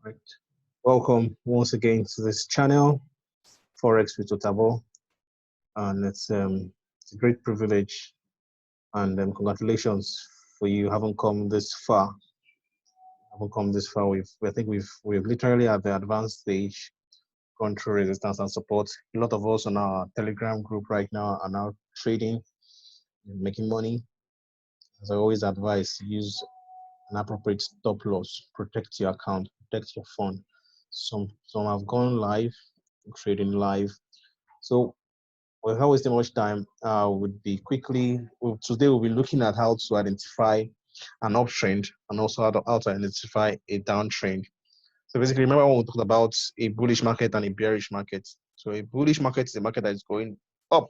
Right. Welcome once again to this channel, Forex with Otabo, and it's a great privilege and congratulations for you having come this far. Haven't come this far. I think we've literally at the advanced stage gone through resistance and support. A lot of us on our Telegram group right now are now trading, making money. As I always advise, use an appropriate stop loss, protect your account, protect your fund. Some have gone live, trading live. So without wasting much time, today we'll be looking at how to identify an uptrend and also how to identify a downtrend. So basically, remember when we talked about a bullish market and a bearish market. So a bullish market is a market that is going up.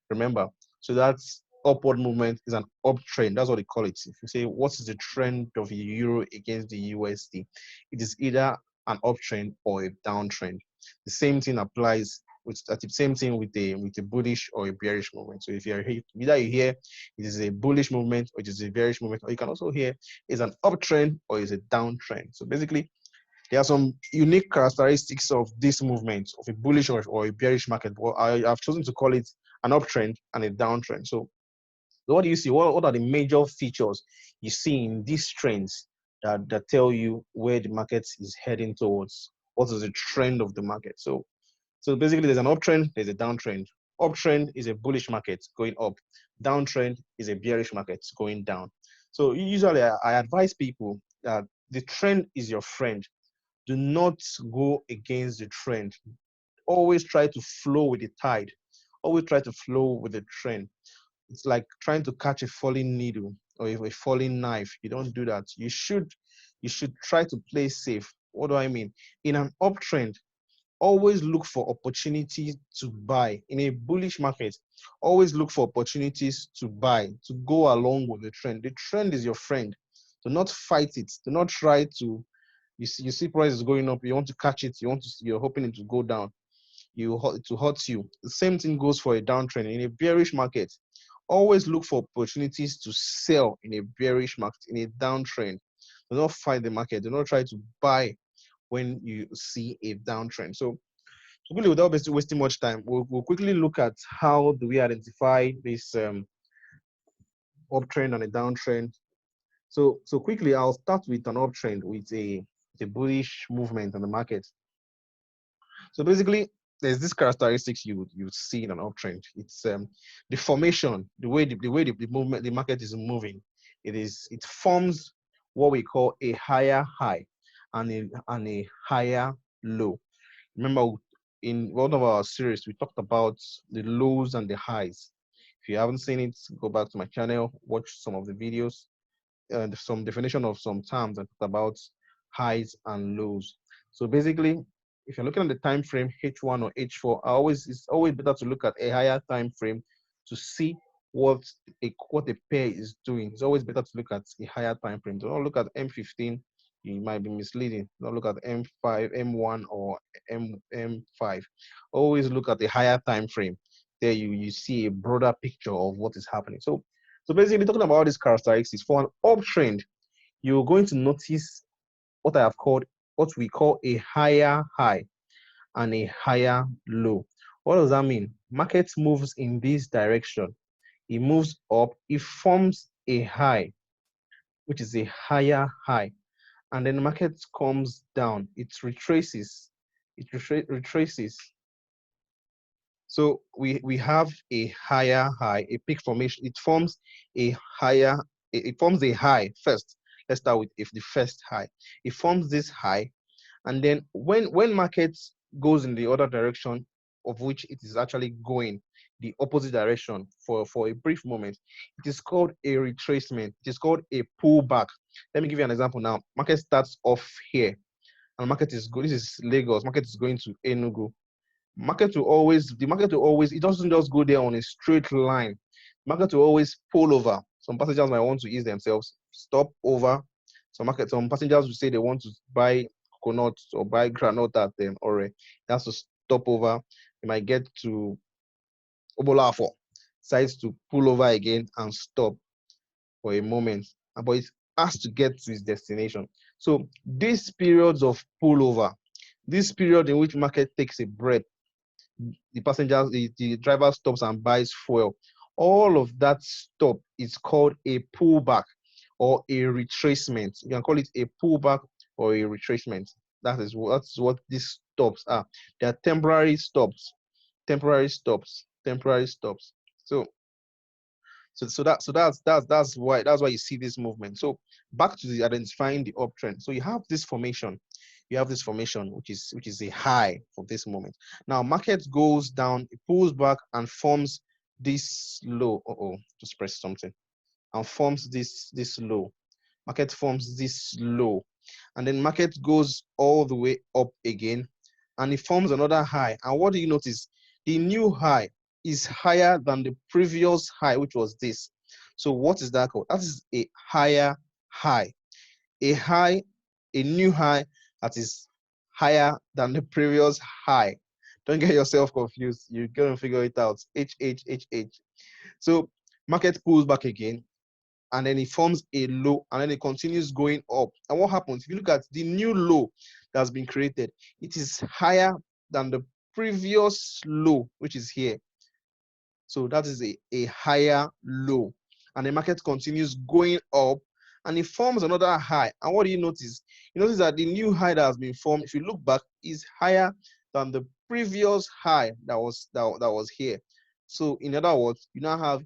Remember, so that's upward movement is an uptrend. That's what they call it. If you say what is the trend of the euro against the USD, it is either an uptrend or a downtrend. The same thing applies with the same thing with a bullish or a bearish movement. So if you're either you hear it is a bullish movement or it is a bearish movement, or you can also hear is an uptrend or is a downtrend. So basically, there are some unique characteristics of this movement of a bullish or a bearish market. But I've chosen to call it an uptrend and a downtrend. So what do you see? What are the major features you see in these trends that tell you where the market is heading towards? What is the trend of the market? So basically, there's an uptrend, there's a downtrend. Uptrend is a bullish market going up. Downtrend is a bearish market going down. So usually I advise people that the trend is your friend. Do not go against the trend. Always try to flow with the tide. Always try to flow with the trend. It's like trying to catch a falling needle or a falling knife. You don't do that. You should try to play safe. What do I mean? In an uptrend, always look for opportunities to buy. In a bullish market, always look for opportunities to buy, to go along with the trend. The trend is your friend. Do not fight it. Do not try to, you see price is going up, you want to catch it, you're hoping it to go down, to hurt you. The same thing goes for a downtrend. In a bearish market, always look for opportunities to sell in a bearish market, in a downtrend. Do not fight the market. Do not try to buy when you see a downtrend. So quickly, without wasting much time, we'll quickly look at how do we identify this uptrend and a downtrend. So quickly, I'll start with an uptrend with a bullish movement on the market. So basically, there's this characteristics you see in an uptrend. It's the formation, the way the movement, the market is moving. It forms what we call a higher high and a higher low. Remember, in one of our series, we talked about the lows and the highs. If you haven't seen it, go back to my channel, watch some of the videos, some definition of some terms and talk about highs and lows. So basically, if you're looking at the time frame H1 or H4, it's always better to look at a higher time frame to see what a pair is doing. It's always better to look at a higher time frame. Do not look at M15. You might be misleading. Don't look at M5, M1, or M5. Always look at the higher time frame. There you see a broader picture of what is happening. So basically, talking about these characteristics, for an uptrend, you're going to notice what we call a higher high and a higher low. What does that mean? Market moves in this direction. It moves up, it forms a high, which is a higher high. And then the market comes down, it retraces. So we have a higher high, a peak formation. It forms a high first. Let's start with the first high. It forms this high, and then when market goes in the other direction, of which it is actually going the opposite direction for a brief moment, it is called a retracement. It is called a pullback. Let me give you an example now. Market starts off here, and market is good. This is Lagos. Market is going to Enugu. The market will always, it doesn't just go there on a straight line. Market will always pull over. Some passengers might want to ease themselves, stop over. Some passengers will say they want to buy coconuts or buy granite at them, or it has to stop over. They might get to Obolafo, decides to pull over again and stop for a moment. But it has to get to its destination. So these periods of pullover, this period in which market takes a breath, the passengers, the driver stops and buys fuel, all of that stop is called a pullback or a retracement. You can call it a pullback or a retracement. That's what these stops are. They are temporary stops, temporary stops, temporary stops. That's why you see this movement. So back to the identifying the uptrend. So you have this formation, which is a high for this moment. Now market goes down, it pulls back and forms this low. Just press something and forms this low. Market forms this low, and then market goes all the way up again, and it forms another high. And what do you notice? The new high is higher than the previous high, which was this. So what is that called? That is a higher high. A new high that is higher than the previous high. Don't get yourself confused. You're going to figure it out. H. So market pulls back again, and then it forms a low, and then it continues going up. And what happens? If you look at the new low that's been created, it is higher than the previous low, which is here. So that is a higher low. And the market continues going up, and it forms another high. And what do you notice? You notice that the new high that has been formed, if you look back, is higher than the previous high that was here. So in other words, you now have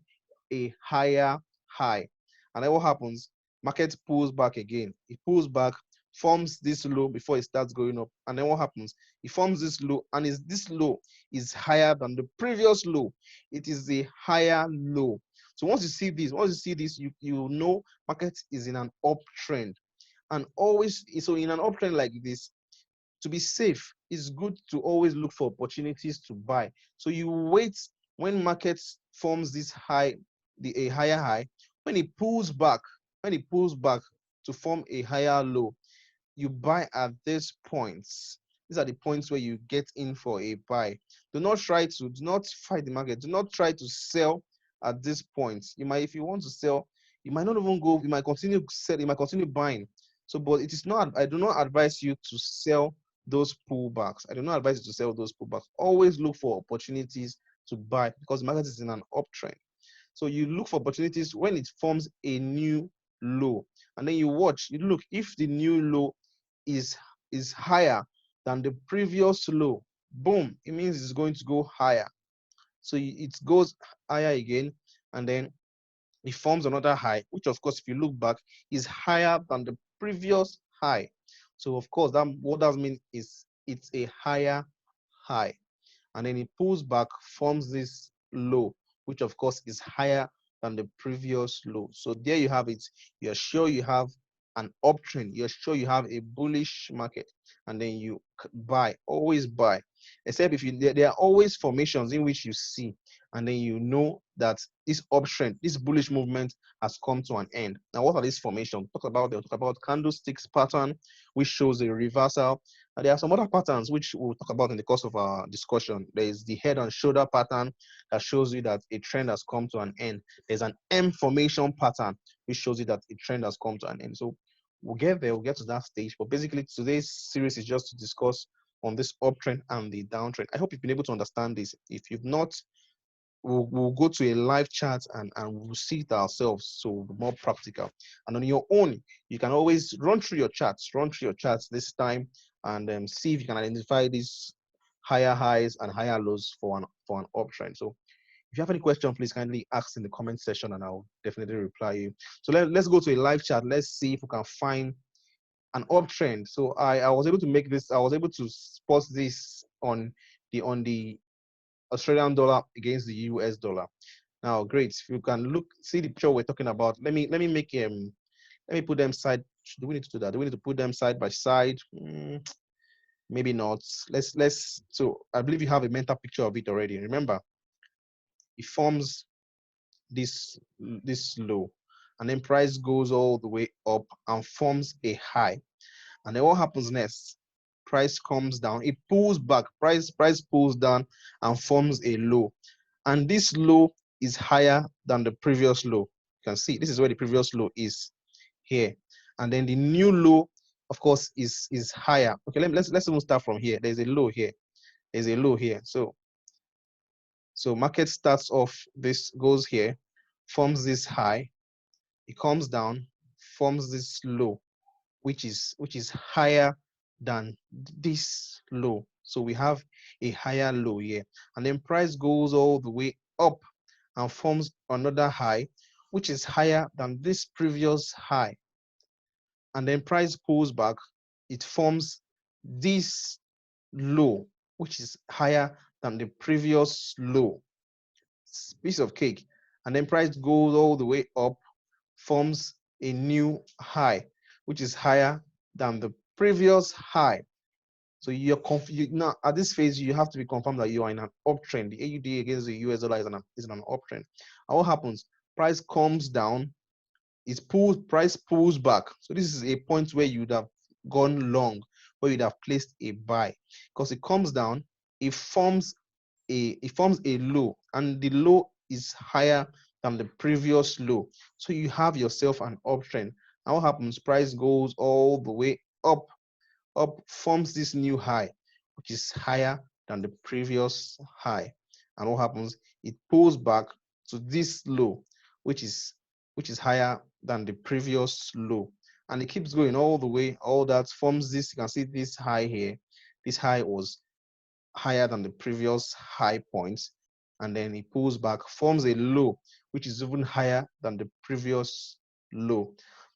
a higher high. And then what happens? Market pulls back again. It pulls back, forms this low before it starts going up. And then what happens? It forms this low, and this low is higher than the previous low. It is a higher low. So once you see this, you know market is in an uptrend. And always, so in an uptrend like this, to be safe, it's good to always look for opportunities to buy. So you wait when market forms this high, a higher high. When it pulls back to form a higher low, you buy at these points. These are the points where you get in for a buy. Do not fight the market. Do not try to sell at this point. If you want to sell, you might not even go, you might continue selling, you might continue buying. So, but it is not, I do not advise you to sell those pullbacks. I do not advise you to sell those pullbacks. Always look for opportunities to buy, because the market is in an uptrend. So you look for opportunities when it forms a new low, and then you watch, you look, if the new low is higher than the previous low, boom, it means it's going to go higher. So it goes higher again, and then it forms another high, which of course, if you look back, is higher than the previous high. So of course, what that means is it's a higher high. And then it pulls back, forms this low, which of course is higher than the previous low. So there you have it. You're sure you have an uptrend. You're sure you have a bullish market, and then you buy. Always buy. Except if there are always formations in which you see, and then you know that this uptrend, this bullish movement has come to an end. Now, what are these formations? They'll talk about candlesticks pattern, which shows a reversal. And there are some other patterns which we'll talk about in the course of our discussion. There is the head and shoulder pattern that shows you that a trend has come to an end. There's an M formation pattern which shows you that a trend has come to an end. So we'll get there, we'll get to that stage. But basically, today's series is just to discuss on this uptrend and the downtrend. I hope you've been able to understand this. If you've not, we'll go to a live chat and we'll see it ourselves, so more practical. And on your own, you can always run through your charts this time, and see if you can identify these higher highs and higher lows for an uptrend. So if you have any question, please kindly ask in the comment section, and I'll definitely reply you. So let's go to a live chat. Let's see if we can find an uptrend. So I was able to make this. I was able to spot this on the Australian dollar against the US dollar. Now, great. If you can see the picture we're talking about. Let me put them side. Do we need to do that? Do we need to put them side by side? Maybe not. Let's. So I believe you have a mental picture of it already. Remember, it forms this low, and then price goes all the way up and forms a high. And then what happens next? Price comes down, it pulls back, price pulls down and forms a low. And this low is higher than the previous low. You can see this is where the previous low is here. And then the new low of course, is higher. Okay, let's even start from here. There's a low here. There's a low here. So market starts off, this goes here, forms this high, it comes down, forms this low, which is higher than this low. So we have a higher low here, and then price goes all the way up and forms another high, which is higher than this previous high, and then price pulls back, it forms this low, which is higher than the previous low. It's a piece of cake. And then price goes all the way up, forms a new high, which is higher than the previous high. So you're now at this phase, you have to be confirmed that you are in an uptrend. The AUD against the US dollar is an uptrend. And what happens? Price comes down, price pulls back. So this is a point where you'd have gone long, where you'd have placed a buy, because it comes down, it forms a low, and the low is higher than the previous low. So you have yourself an uptrend. Now what happens? Price goes all the way up, forms this new high, which is higher than the previous high. And what happens? It pulls back to this low, which is higher than the previous low. And it keeps going all the way, all that forms this. You can see this high here. This high was higher than the previous high points, and then it pulls back, forms a low, which is even higher than the previous low.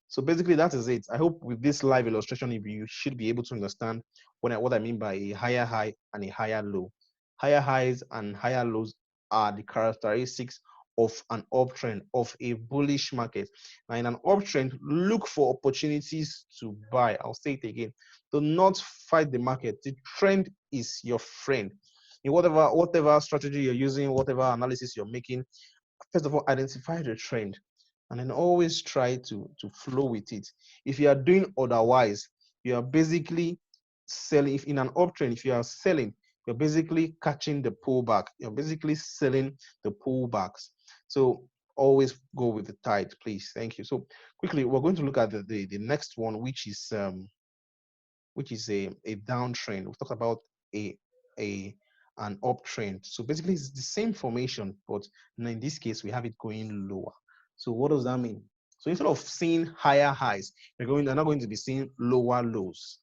So basically that is it. I hope with this live illustration, you should be able to understand what I mean by a higher high and a higher low. Higher highs and higher lows are the characteristics of an uptrend, of a bullish market. Now in an uptrend, look for opportunities to buy. I'll say it again. Do not fight the market. The trend is your friend. In whatever strategy you're using, whatever analysis you're making, first of all, identify the trend, and then always try to flow with it. If you are doing otherwise, you are basically selling. If in an uptrend, if you are selling, you're basically catching the pullback. You're basically selling the pullbacks. So always go with the tide, please. Thank you. So quickly, we're going to look at the next one, which is a downtrend. We talked about an uptrend. So basically, it's the same formation, but in this case, we have it going lower. So what does that mean? So instead of seeing higher highs, they're not going to be seeing lower lows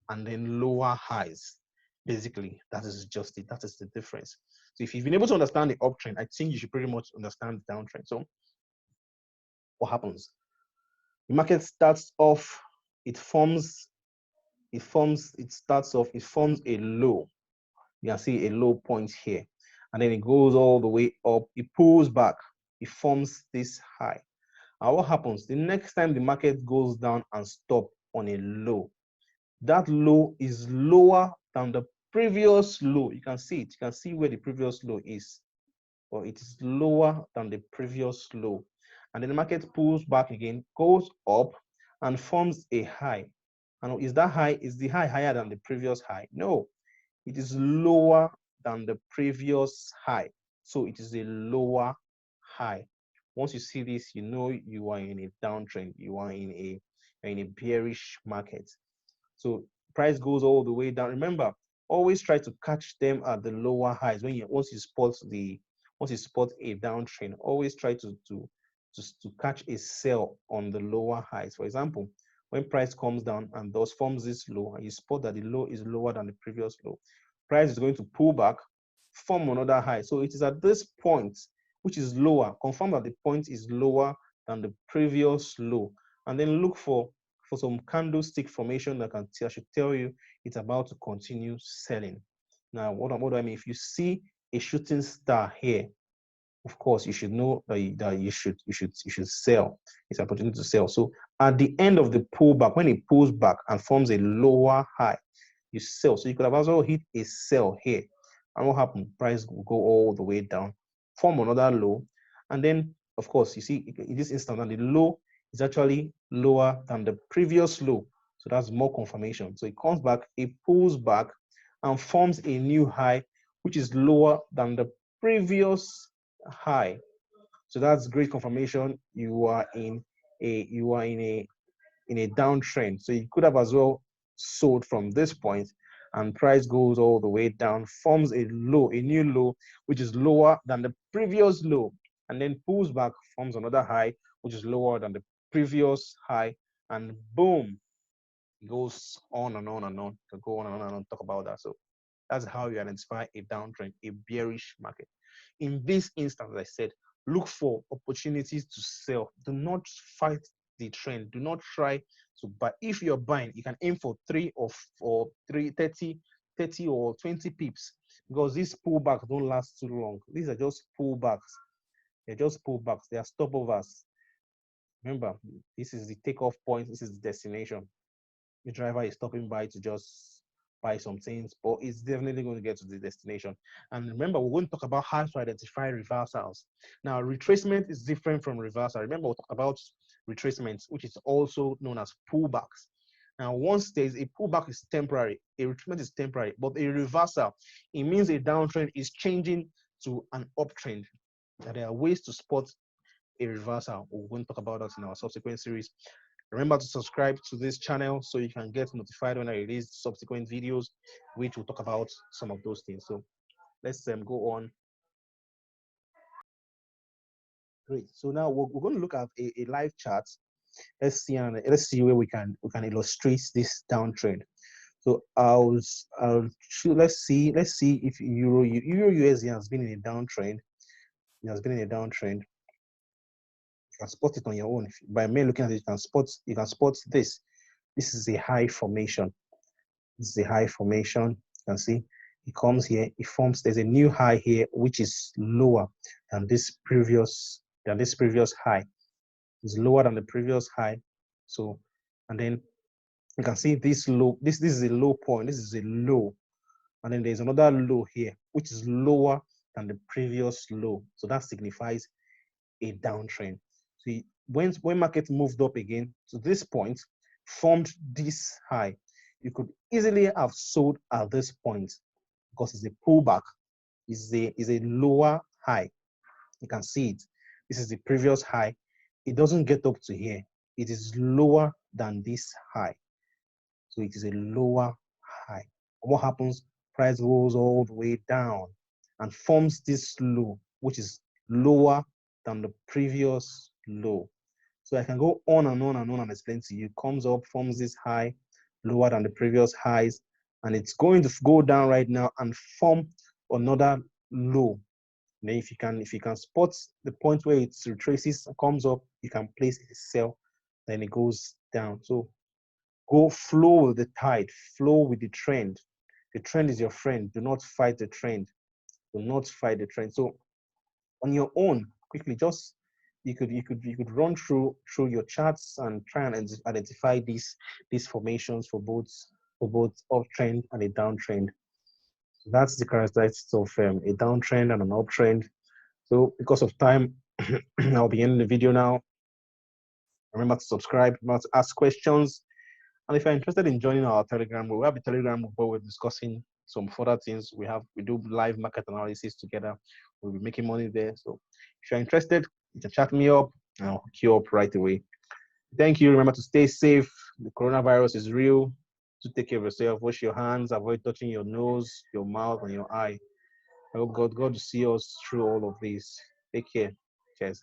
and then lower highs. Basically, that is just it. That is the difference. So if you've been able to understand the uptrend, I think you should pretty much understand the downtrend. So what happens? The market starts off, it forms a low. You can see a low point here, and then it goes all the way up, it pulls back, it forms this high. And what happens? The next time the market goes down and stop on a low, that low is lower than the previous low. You can see it. You can see where the previous low is, or it is lower than the previous low. And then the market pulls back again, goes up and forms a high. And is the high higher than the previous high? No, it is lower than the previous high. So it is a lower high. Once you see this, you know you are in a downtrend. You are in a bearish market. So price goes all the way down. Remember, always try to catch them at the lower highs. Once you spot a downtrend, always try to catch a sell on the lower highs. For example, when price comes down and thus forms this low, and you spot that the low is lower than the previous low, price is going to pull back, form another high. So it is at this point, which is lower, confirm that the point is lower than the previous low, and then look for some candlestick formation that should tell you it's about to continue selling. Now, what do I mean? If you see a shooting star here, of course, you should know that you should sell. It's an opportunity to sell. So at the end of the pullback, when it pulls back and forms a lower high, you sell. So you could have also hit a sell here. And what happened? Price will go all the way down, form another low. And then, of course, you see in this instance, the low is actually lower than the previous low. So that's more confirmation. So it comes back, it pulls back and forms a new high, which is lower than the previous high. So that's great confirmation. You are in a in a downtrend. So you could have as well sold from this point, and price goes all the way down, forms a low, a new low, which is lower than the previous low, and then pulls back, forms another high, which is lower than the previous high, and boom, it goes on and on and on. To go on and on and on, talk about that. So that's how you identify a downtrend, a bearish market. In this instance, as I said, look for opportunities to sell. Do not fight the trend. Do not try to buy. If you're buying, you can aim for 30 or 20 pips, because these pullbacks don't last too long. These are just pullbacks. They're just pullbacks. They are stopovers. Remember, this is the takeoff point. This is the destination. The driver is stopping by to just buy some things, but it's definitely going to get to the destination. And remember, we're going to talk about how to identify reversals. Now, retracement is different from reversal. Remember, we'll talk about retracements, which is also known as pullbacks. Now, once there's a pullback, is temporary, a retracement is temporary, but a reversal, it means a downtrend is changing to an uptrend. Now, there are ways to spot a reversal. We're going to talk about that in our subsequent series. Remember to subscribe to this channel so you can get notified when I release subsequent videos, which will talk about some of those things. So let's go on. Great. So now we're going to look at a live chart. Let's see where we can illustrate this downtrend. So let's see if Euro USD has been in a downtrend. It has been in a downtrend. You can spot it on your own. By me looking at it, you can spot this. This is a high formation. This is a high formation. You can see it comes here, it forms, there's a new high here, which is lower than this previous high. It's lower than the previous high. So, and then you can see this low, this is a low point, this is a low. And then there's another low here, which is lower than the previous low. So that signifies a downtrend. So when market moved up again to this point, formed this high, you could easily have sold at this point because it's a pullback, is a lower high. You can see it. This is the previous high. It doesn't get up to here. It is lower than this high. So it is a lower high. What happens? Price goes all the way down and forms this low, which is lower than the previous low. So I can go on and on and on and explain to you. Comes up, forms this high, lower than the previous highs, and it's going to go down right now and form another low. Then if you can spot the point where it retraces, comes up, you can place a sell, then it goes down. So go flow with the tide, flow with the trend. The trend is your friend. Do not fight the trend. Do not fight the trend. So on your own, quickly, just you could run through your charts and try and identify these formations for both uptrend and a downtrend. So that's the characteristics of a downtrend and an uptrend. So because of time, I'll be ending the video now. Remember to subscribe, remember to ask questions. And if you're interested in joining our Telegram, we have a Telegram group where we're discussing some further things. We do live market analysis together. We'll be making money there. So if you're interested, you can chat me up and I'll hook you up right away. Thank you. Remember to stay safe. The coronavirus is real. To take care of yourself, wash your hands, avoid touching your nose, your mouth, and your eye. I hope God will see us through all of this. Take care. Cheers.